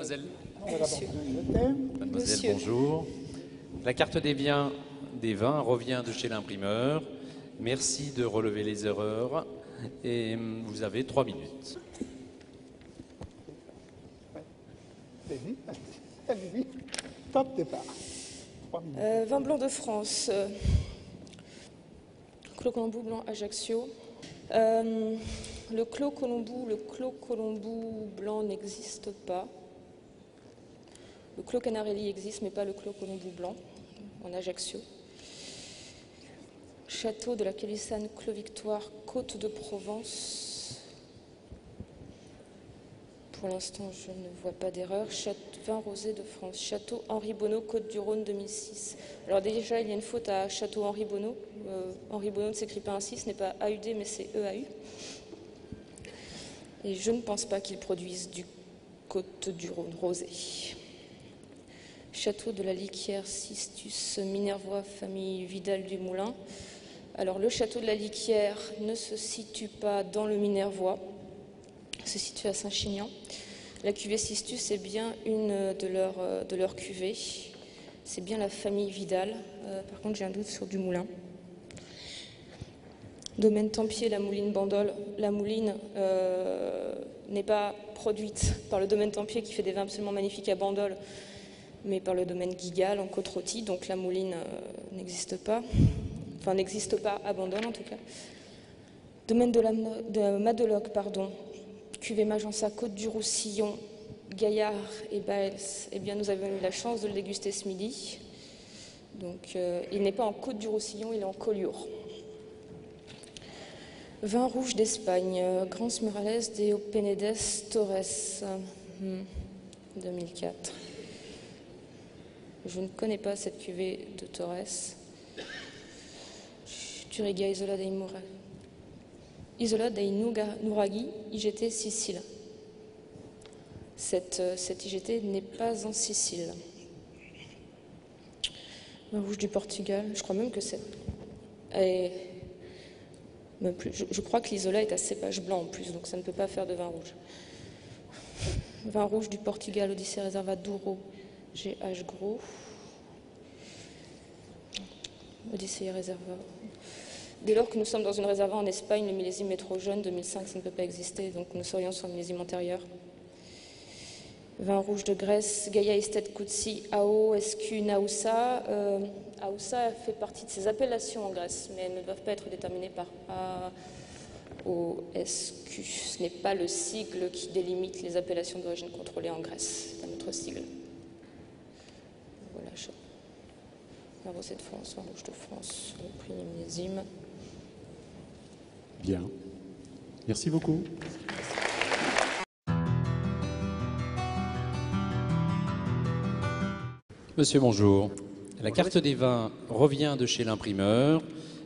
Mademoiselle. Monsieur. Mademoiselle, bonjour. La carte des vins revient de chez l'imprimeur. Merci de relever les erreurs. Et vous avez 3 minutes. Allez-y. Top départ. Vin blanc de France. Clos Colombou blanc Ajaccio. Le Clos Colombou blanc n'existe pas. Le Clos Canarelli existe, mais pas le Clos Colombou blanc en Ajaccio. Château de la Calissane, Clos Victoire, Côte de Provence. Pour l'instant, je ne vois pas d'erreur. Vin rosé de France. Château Henri Bonneau, Côte-du-Rhône 2006. Alors déjà, il y a une faute à Château Henri Bonneau. Henri Bonneau ne s'écrit pas ainsi, ce n'est pas AUD, mais c'est EAU. Et je ne pense pas qu'ils produisent du Côte-du-Rhône rosé. Château de la Liquière, Sistus, Minervois, famille Vidal du Moulin. Alors le château de la Liquière ne se situe pas dans le Minervois, se situe à Saint-Chinian. La cuvée Sistus est bien une de leurs cuvées. C'est bien la famille Vidal. Par contre, j'ai un doute sur du Moulin. Domaine Tempier, la Mouline Bandol. La Mouline n'est pas produite par le domaine Tempier qui fait des vins absolument magnifiques à Bandol, mais par le domaine Guigal en Côte-Rôtie. Donc la Mouline n'existe pas. Enfin, n'existe pas à Bandol en tout cas. Domaine de Madeloc, pardon. Cuvée Magensa, Côte du Roussillon, Gaillard et Baels. Eh bien, nous avons eu la chance de le déguster ce midi. Donc, il n'est pas en Côte du Roussillon, il est en Collioure. Vin rouge d'Espagne, Grans Murales de Penedes Torres, 2004. Je ne connais pas cette cuvée de Torres. Turiga Isola dei Mura. Isola dei Nuraghi, IGT Sicile. Cette IGT n'est pas en Sicile. Vin rouge du Portugal, je crois même que c'est... Je crois que l'Isola est à cépage blanc en plus, donc ça ne peut pas faire de vin rouge. Vin rouge du Portugal, Odyssée Reserva Douro, GH Gros. Odyssée Reserva. Dès lors que nous sommes dans une réserva en Espagne, le millésime est trop jeune, 2005 ça ne peut pas exister, donc nous serions sur le millésime antérieur. Vin rouge de Grèce, Gaia Estet Koutsi, Ao, SQ, Naoussa. Aoussa fait partie de ces appellations en Grèce, mais elles ne doivent pas être déterminées par A, O, SQ. Ce n'est pas le sigle qui délimite les appellations d'origine contrôlée en Grèce, c'est un autre sigle. Voilà, vin rosé de France, vin rouge de France, le prix millésime. Bien. Merci beaucoup. Monsieur, bonjour. La carte des vins revient de chez l'imprimeur.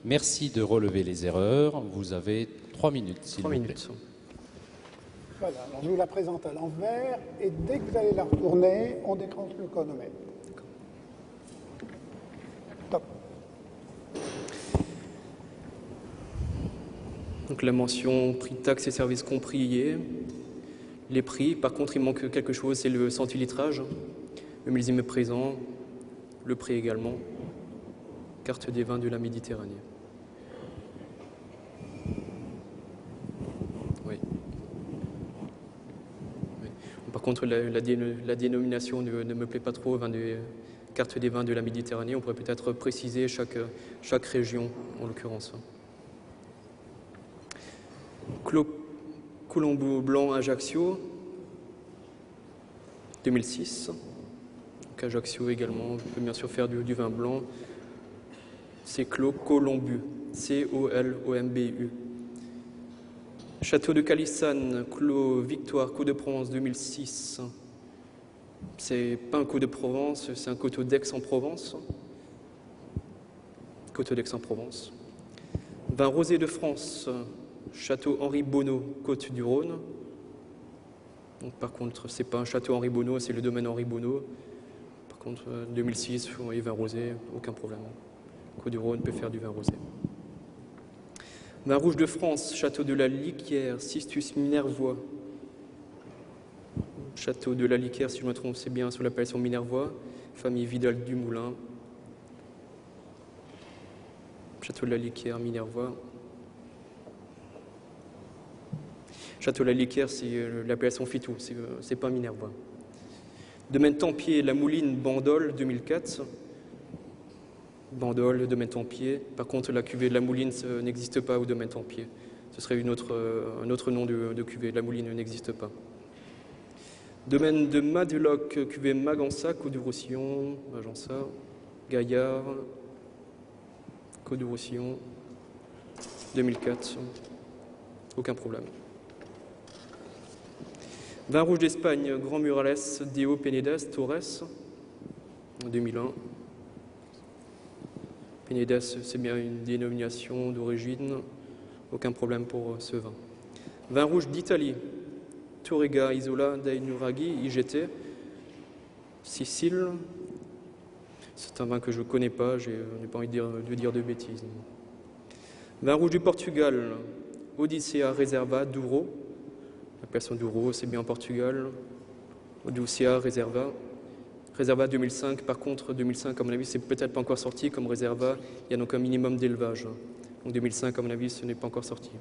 Merci de relever les erreurs. Vous avez 3 minutes, s'il vous plaît. Voilà, alors je vous la présente à l'envers et dès que vous allez la retourner, on déclenche le chronomètre. Top. Donc la mention prix, taxes et services compris y est. Les prix, par contre, il manque quelque chose, c'est le centilitrage. Le millésime est présent, le prix également. Carte des vins de la Méditerranée. Oui. Par contre, la dénomination ne me plaît pas trop, carte des vins de la Méditerranée. On pourrait peut-être préciser chaque région, en l'occurrence. Clos Colombou blanc Ajaccio, 2006. Donc Ajaccio également, on peut bien sûr faire du vin blanc. C'est Clos Colombu, C-O-L-O-M-B-U. Château de Calissane, Clos Victoire, Côte de Provence, 2006. C'est pas un Côte de Provence, c'est un coteau d'Aix-en-Provence. Coteau d'Aix-en-Provence. Vin rosé de France, Château Henri Bonneau, Côte du Rhône. Donc, par contre, c'est pas un château Henri Bonneau, c'est le domaine Henri Bonneau. Par contre, 2006, vous voyez, vin rosé, aucun problème. Côte du Rhône peut faire du vin rosé. Vin rouge de France, Château de la Liquière, Sistus Minervois. Château de la Liquère, si je me trompe, c'est bien sous l'appellation Minervois. Famille Vidal du Moulin. Château de la Liquère, Minervois. Château de la Liquère, c'est l'appellation Fitou, c'est pas Minervois. Domaine Tempier, La Mouline, Bandol, 2004. Bandol, domaine Tempier. Par contre, la cuvée de La Mouline n'existe pas au domaine Tempier. Ce serait un autre nom de cuvée. La Mouline n'existe pas. Domaine de Madeloc, cuvée Magança, Côte du Roussillon, Magança, Gaillard, Côte du Roussillon, 2004. Aucun problème. Vin rouge d'Espagne, Grand Murales, Deo Penedas, Torres, 2001. Penedas, c'est bien une dénomination d'origine, aucun problème pour ce vin. Vin rouge d'Italie, Torrega, Isola, dei Nuraghi, IGT, Sicile. C'est un vin que je ne connais pas, je n'ai pas envie de dire de bêtises. Vin rouge du Portugal, Odissea Reserva, Douro. L'appellation Douro, c'est bien en Portugal. Odissea Reserva. Reserva 2005, par contre, 2005, à mon avis, c'est peut-être pas encore sorti comme Reserva. Il y a donc un minimum d'élevage. Donc 2005, à mon avis, ce n'est pas encore sorti.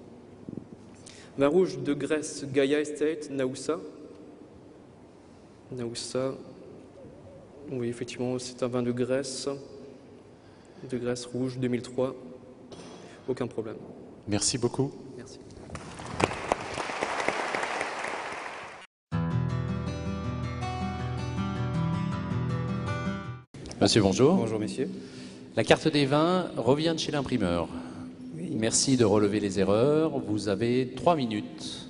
Vin rouge de Grèce, Gaia Estate, Naoussa. Naoussa. Oui, effectivement, c'est un vin de Grèce rouge, 2003. Aucun problème. Merci beaucoup. Merci. Monsieur, bonjour. Bonjour, messieurs. La carte des vins revient de chez l'imprimeur. Oui. Merci de relever les erreurs. Vous avez 3 minutes.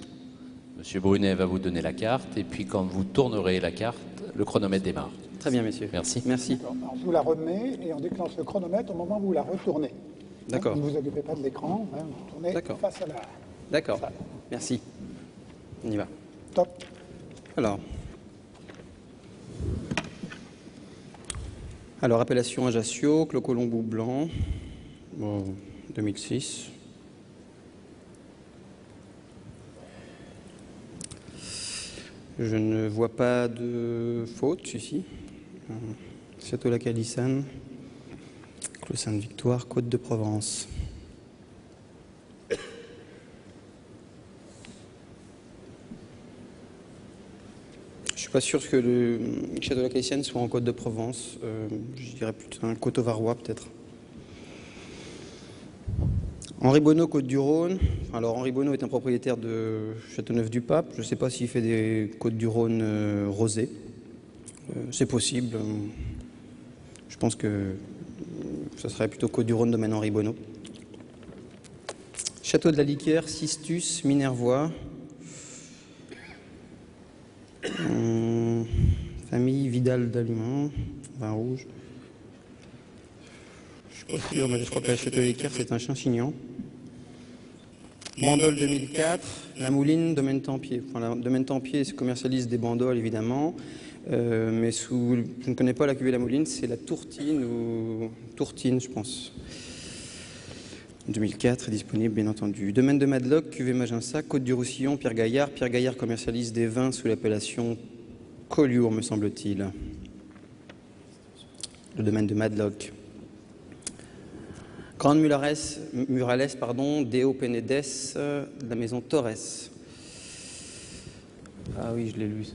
Monsieur Brunet va vous donner la carte et puis quand vous tournerez la carte, le chronomètre démarre. Très bien, messieurs. Merci. Merci. Alors, je vous la remets et on déclenche le chronomètre au moment où vous la retournez. D'accord. Ne vous occupez pas de l'écran, hein, vous tournez D'accord. face à la D'accord. salle. Merci. On y va. Top. Alors, appellation Ajaccio, Clos Colombo blanc, bon, 2006. Je ne vois pas de faute ici. Château La Calissane, Clos Sainte-Victoire, Côte de Provence. Je suis pas sûr que le château de la Calissane soit en Côte de Provence. Je dirais plutôt un Côte-au-Varois peut-être. Henri Bonneau, Côte-du-Rhône. Alors Henri Bonneau est un propriétaire de Châteauneuf-du-Pape. Je ne sais pas s'il fait des Côtes-du-Rhône rosées. C'est possible. Je pense que ça serait plutôt Côte-du-Rhône domaine Henri Bonneau. Château de la Liquère, Sistus, Minervois. Famille Vidal d'Allemand, vin rouge. Je suis pas sûr, mais je crois que la Château de la Liquère, c'est un Chinchignan. Bandol 2004, La Mouline, domaine Tempier. Enfin, domaine Tempier commercialise des bandoles, évidemment. Mais je ne connais pas la cuvée La Mouline, c'est la Tourtine ou Tourtine, je pense. 2004 est disponible, bien entendu. Domaine de Madeloc, cuvée Maginsa, Côte du Roussillon, Pierre Gaillard. Pierre Gaillard commercialise des vins sous l'appellation Collioure, me semble-t-il. Le domaine de Madeloc. Grande Murales, Deo Penedes, de la maison Torres. Ah oui, je l'ai lu, ça.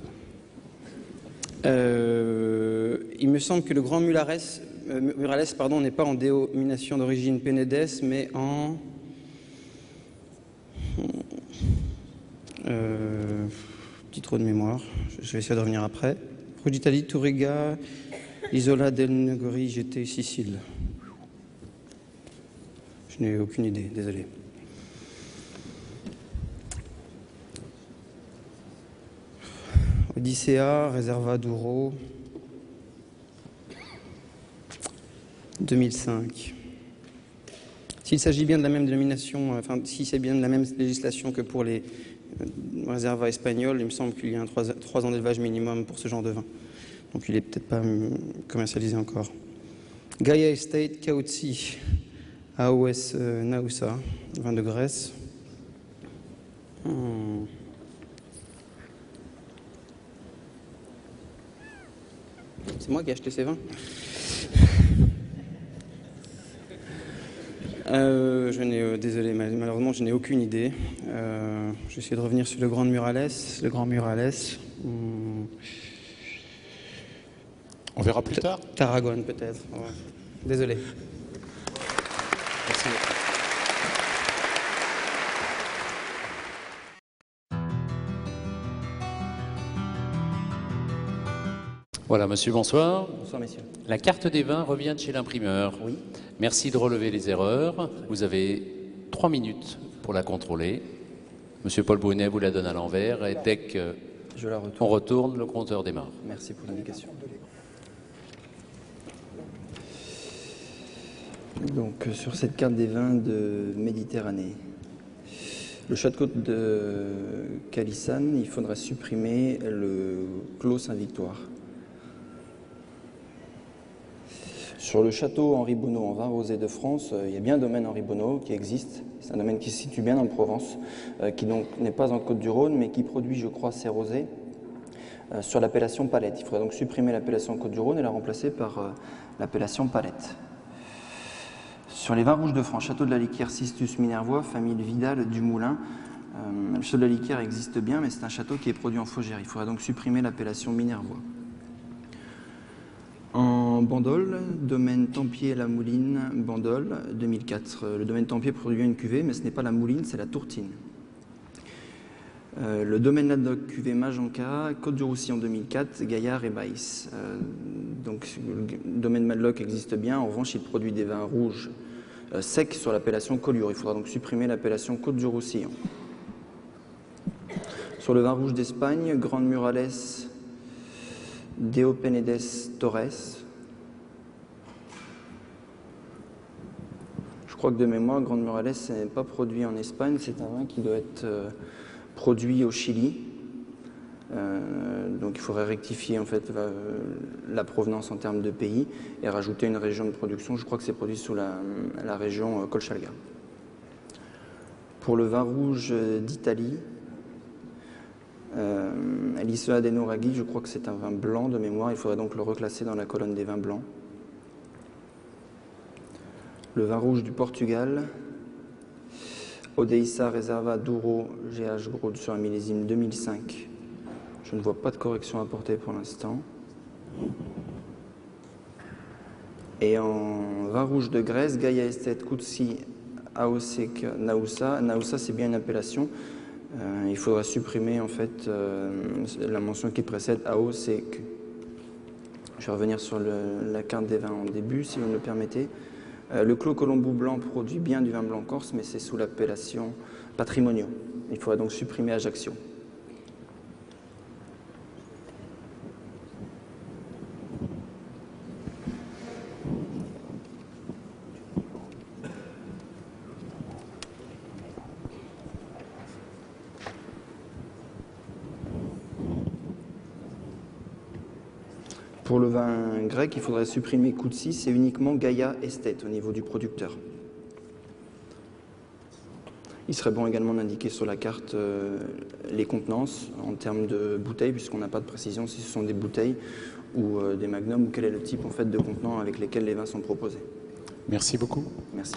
Il me semble que le Grand Murales, n'est pas en dénomination d'origine Penedes, mais en... petit trou de mémoire, je vais essayer de revenir après. Rouge d'Italie, Tourrega, Isola del Negori, j'étais Sicile. Je n'ai aucune idée, désolé. Odissea, Reserva Douro, 2005. S'il s'agit bien de la même dénomination, si c'est bien de la même législation que pour les réservas espagnols, il me semble qu'il y a 3 ans d'élevage minimum pour ce genre de vin. Donc il n'est peut-être pas commercialisé encore. Gaia Estate, Kautsi, AOS Naoussa, vin de Grèce. 2005. C'est moi qui ai acheté ces vins. Désolé, malheureusement, je n'ai aucune idée. Je vais essayer de revenir sur le Grand Murales. Le Grand Murales. On verra plus tard. Tarragone, peut-être. Ouais. Désolé. Merci. Voilà, monsieur, bonsoir. Bonsoir, messieurs. La carte des vins revient de chez l'imprimeur. Oui. Merci de relever les erreurs. Vous avez 3 minutes pour la contrôler. Monsieur Paul Brunet vous la donne à l'envers et dès Je la qu'on retourne. retourne, le compteur démarre. Merci pour l'indication. Donc, sur cette carte des vins de Méditerranée, le château de Calissane, il faudra supprimer le Clos Saint-Victoire. Sur le château Henri Bonneau en vin rosé de France, il y a bien un domaine Henri Bonneau qui existe. C'est un domaine qui se situe bien en Provence, qui donc n'est pas en Côte-du-Rhône, mais qui produit, je crois, ses rosés sur l'appellation Palette. Il faudra donc supprimer l'appellation Côte-du-Rhône et la remplacer par l'appellation Palette. Sur les vins rouges de France, château de la Liquière, Sistus Minervois, famille Vidal du Moulin. Le château de la Liquière existe bien, mais c'est un château qui est produit en Faugère. Il faudra donc supprimer l'appellation Minervois. En Bandol, domaine Tempier-La Mouline, Bandol, 2004. Le domaine Tempier produit une cuvée, mais ce n'est pas la Mouline, c'est la Tourtine. Le domaine Laddoc, cuvée Majanka, Côte-du-Roussillon 2004, Gaillard et Baïs. Donc le domaine Madlock existe bien, en revanche il produit des vins rouges secs sur l'appellation Collioure. Il faudra donc supprimer l'appellation Côte-du-Roussillon. Sur le vin rouge d'Espagne, Grande Murales, Deo Penedes Torres. Je crois que de mémoire, Grande Murales n'est pas produit en Espagne, c'est un vin qui doit être produit au Chili. Donc il faudrait rectifier en fait la provenance en termes de pays et rajouter une région de production. Je crois que c'est produit sous la région Colchalga. Pour le vin rouge d'Italie, l'Isola dei Nuraghi, je crois que c'est un vin blanc de mémoire. Il faudrait donc le reclasser dans la colonne des vins blancs. Le vin rouge du Portugal, Odeissa Reserva Douro GH Grode sur un millésime 2005. Je ne vois pas de correction apportée pour l'instant. Et en vin rouge de Grèce, Gaia Estate Koutsi Aosek Naoussa. Naoussa, c'est bien une appellation. Il faudra supprimer en fait la mention qui précède Aosek. Je vais revenir sur la carte des vins en début, si vous me le permettez. Le Clos Colombo blanc produit bien du vin blanc corse, mais c'est sous l'appellation Patrimoniaux. Il faudra donc supprimer Ajaccio. Pour le vin grec, il faudrait supprimer Koutsi, c'est uniquement Gaia Estate au niveau du producteur. Il serait bon également d'indiquer sur la carte les contenances en termes de bouteilles, puisqu'on n'a pas de précision si ce sont des bouteilles ou des magnums, ou quel est le type en fait, de contenant avec lesquels les vins sont proposés. Merci beaucoup. Merci.